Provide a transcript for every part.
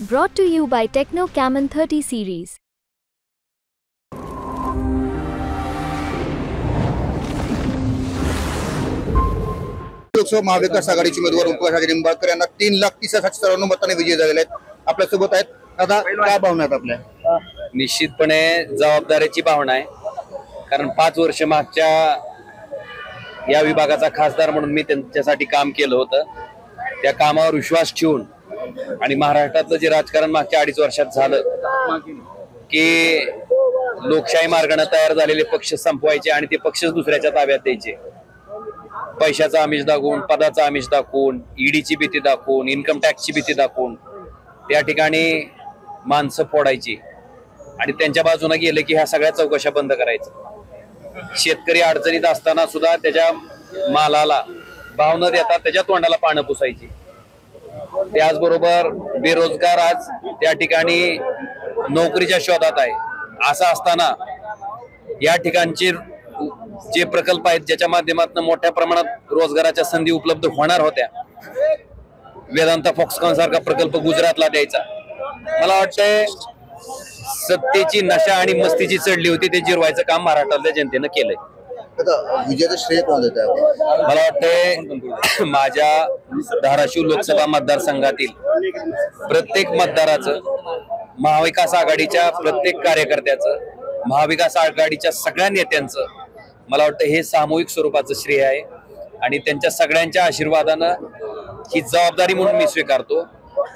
Brought to you by Techno Camon 30 series. Lok Sabha महाविकास आघाडीचे उमेदवार ओमप्रकाश निंबाळकर यांना 3,30,000 मतांनी विजय झालेले आहेत। आपल्या सोबत आहेत दादा, काय भावना आहेत आपल्या? निश्चितपणे जबाबदारीची भावना आहे, कारण 5 वर्ष मागच्या या विभागाचा खासदार म्हणून मी त्यांच्यासाठी काम केलं होतं। त्या कामावर विश्वास ठेवून आणि महाराष्ट्रातलं जे राजकारण मागच्या 2.5 वर्षात झालं की लोकशाही मार्गाने तयार झालेले पक्ष संपवायचे आणि ते पक्षच दुसऱ्याच्या ताब्यात द्यायचे। पैशाचा आमिष दाखवून, पदाचा आमिष दाखवून, ईडीची भीती दाखवून, इन्कम टॅक्सची भीती दाखवून त्या ठिकाणी माणसं फोडायची आणि त्यांच्या बाजूने गेले की ह्या सगळ्या चौकशा बंद करायचं। शेतकरी अडचणीत असताना सुद्धा त्याच्या मालाला भाव न देता त्याच्या तोंडाला पानं पुसायची। त्याचबरोबर बेरोजगार आज त्या ठिकाणी नोकरीच्या शोधात आहे। असं असताना या ठिकाणचे जे प्रकल्प आहेत ज्याच्या माध्यमातून मोठ्या प्रमाणात रोजगाराच्या संधी उपलब्ध होणार होत्या, वेदांता फॉक्सकॉन सारखा प्रकल्प गुजरातला द्यायचा, मला वाटतंय सत्तेची नशा आणि मस्तीची चढली होती ते जिरवायचं काम महाराष्ट्रातल्या जनतेनं केलंय। विजयाचं श्रेय कोण देत आहे? मला वाटतंय माझ्या धाराशिव लोकसभा मतदारसंघातील प्रत्येक मतदाराचं, महाविकास आघाडीच्या प्रत्येक कार्यकर्त्याचं, महाविकास आघाडीच्या सगळ्या नेत्यांचं मला वाटतं हे सामूहिक स्वरूपाचं श्रेय आहे आणि त्यांच्या सगळ्यांच्या आशीर्वादानं ही जबाबदारी म्हणून मी स्वीकारतो।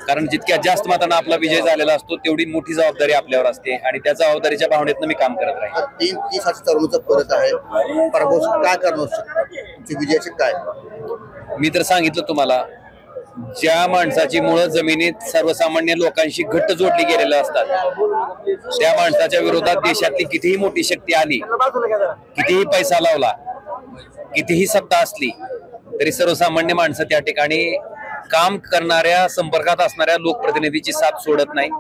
कारण जितक्या जास्त मतांना आपला विजय झालेला असतो तेवढी मोठी जबाबदारी आपल्यावर असते आणि त्या जबाबदारीच्या भावनेतनं मी काम करत राहील। 3,30,000 तरुणांचा फरक आहे, पराभव काय करणं शकतं? तुमच्या विजयाचे काय? मी तर सांगितलं तुम्हाला, ज्या माणसाची मुळं जमिनीत सर्वसामान्य लोकांशी घट्ट जोडली गेलेलं असतात त्या माणसाच्या विरोधात देशातली कितीही मोठी शक्ती आली, कितीही पैसा लावला, कितीही सत्ता असली तरी सर्वसामान्य माणसं त्या ठिकाणी काम करणाऱ्या, संपर्कात असणाऱ्या लोकप्रतिनिधीची साथ सोडत नाही।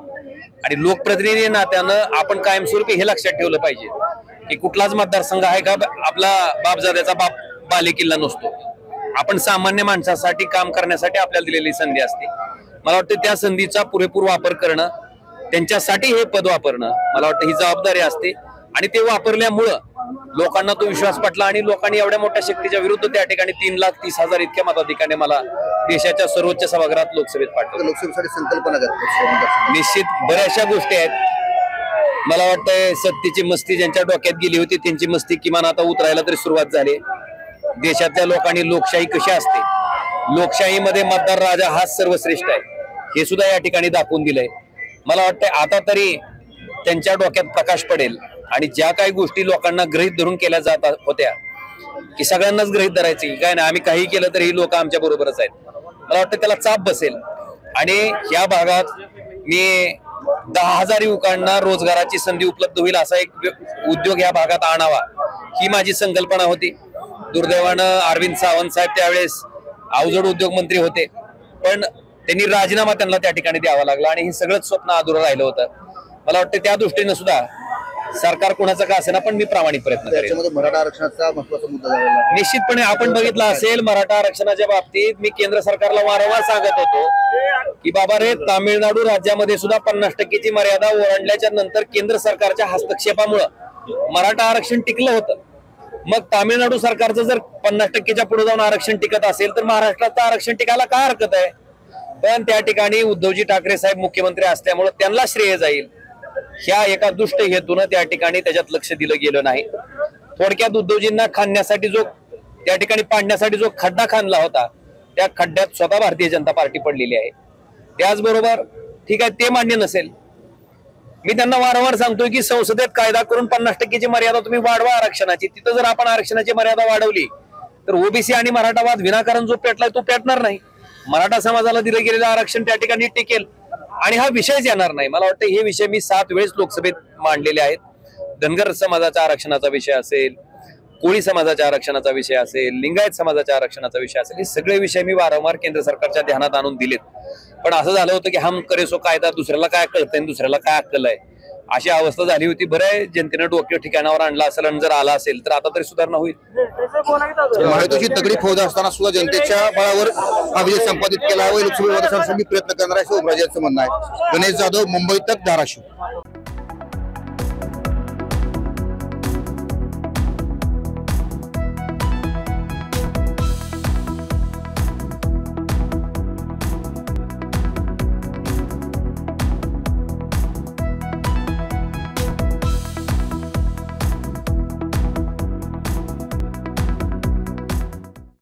आणि लोकप्रतिनिधी नात्यानं आपण कायमस्वरूपी हे लक्षात ठेवलं पाहिजे की कुठलाच मतदारसंघ आहे का आपला बापजाद्याचा बालेकिल्ला नसतो। आपण सामान्य माणसासाठी काम करण्यासाठी आपल्याला दिलेली संधी असते। मला वाटतं त्या संधीचा पुरेपूर वापर करणं, त्यांच्यासाठी हे पद वापरणं मला वाटतं ही जबाबदारी असते आणि ते वापरल्यामुळं लोकांना तो विश्वास पटला आणि लोकांनी एवढ्या मोठ्या शक्तीच्या विरुद्ध त्या ठिकाणी 3,30,000 इतक्या मताधिकाने मला देशाच्या सर्वोच्च सभागृहात लोकसभेत पाठवलं। लोकसभेसाठी संकल्पना निश्चित बऱ्याचशा गोष्टी आहेत। मला वाटतंय सत्तेची मस्ती ज्यांच्या डोक्यात गेली होती त्यांची मस्ती किमान आता उतरायला तरी सुरुवात झाली। देशातल्या लोकांनी लोकशाही कशी असते, लोकशाहीमध्ये मतदार राजा हाच सर्वश्रेष्ठ आहे हे सुद्धा या ठिकाणी दाखवून दिलंय। मला वाटतंय आता तरी त्यांच्या डोक्यात प्रकाश पडेल आणि ज्या काही गोष्टी लोकांना गृहीत धरून केल्या जात होत्या की सगळ्यांनाच गृहीत धरायची काय नाही, आम्ही काही केलं तरी ही लोक आमच्या बरोबरच आहेत, मला वाटतं त्याला चाप बसेल आणि या भागात मी 10,000 युवकांना रोजगाराची संधी उपलब्ध होईल असा एक उद्योग या भागात आणावा ही माझी संकल्पना होती। दुर्दैवानं अरविंद सावंत साहेब त्यावेळेस अवजड उद्योग मंत्री होते, पण त्यांनी राजीनामा त्यांना त्या ठिकाणी द्यावा लागला आणि हे सगळंच स्वप्न अधुरं राहिलं होतं। मला वाटतं त्या दृष्टीने सुद्धा सरकार कोणाचं का असेना पण मी प्रामाणिक प्रयत्न करेन। मराठा आरक्षणाचा महत्त्वाचा मुद्दा झालेला निश्चितपणे आपण बघितलं असेल, मराठा आरक्षणाच्या बाबतीत मी केंद्र सरकारला वारंवार सांगत होतो की बाबा रे, तामिळनाडू राज्यामध्ये सुद्धा 50% ची मर्यादा ओलांडल्याच्या नंतर केंद्र सरकारच्या हस्तक्षेपामुळे मराठा आरक्षण टिकलं होतं। मग तामिळनाडू सरकारचं जर 50%च्या पुढे जाऊन आरक्षण टिकत असेल तर महाराष्ट्राचं आरक्षण टिकायला काय हरकत आहे? पण त्या ठिकाणी उद्धवजी ठाकरे साहेब मुख्यमंत्री असल्यामुळे त्यांना श्रेय जाईल ह्या एका दुष्ट हेतून त्या ठिकाणी त्याच्यात लक्ष दिलं गेलं नाही। थोडक्यात उद्धवजींना खाणण्यासाठी जो त्या ठिकाणी पाडण्यासाठी जो खड्डा खाणला होता त्या खड्ड्यात स्वतः भारतीय जनता पार्टी पडलेली आहे। त्याचबरोबर ठीक आहे, ते मान्य नसेल, मी त्यांना वारंवार सांगतोय की संसदेत कायदा करून 50%ची मर्यादा तुम्ही वाढवा आरक्षणाची। तिथं जर आपण आरक्षणाची मर्यादा वाढवली तर ओबीसी आणि मराठावाद विनाकारण जो पेटलाय तो पेटणार नाही। मराठा समाजाला दिलं गेलेलं आरक्षण त्या ठिकाणी टिकेल आणि हा विषयच येणार नाही। मला वाटतं हे विषय मी 7 वेळेस लोकसभेत मांडलेले आहेत। धनगर समाजाच्या आरक्षणाचा विषय असेल, कोळी समाजाच्या आरक्षणाचा विषय असेल, लिंगायत समाजाच्या आरक्षणाचा विषय असेल, हे सगळे विषय मी वारंवार केंद्र सरकारच्या ध्यानात आणून दिलेत। पण असं झालं होतं की हम करे सो कायदा, दुसऱ्याला काय कळतंय दुसऱ्याला काय अक्कल आहे अशी अवस्था झाली होती. बरं आहे जनतेनं डोक्यावर ठिकाणावर आणला असेल आणि जर आला असेल तर आता तरी सुधारणा होईल. महायुतीची तगडी फौज असताना सुद्धा जनतेच्या बळावर हा विजय संपादित केला व लोकसभेमध्ये प्रयत्न करणार आहे असं ओमराजे यांचं म्हणणं आहे. गणेश जाधव, मुंबई तक, धाराशिव.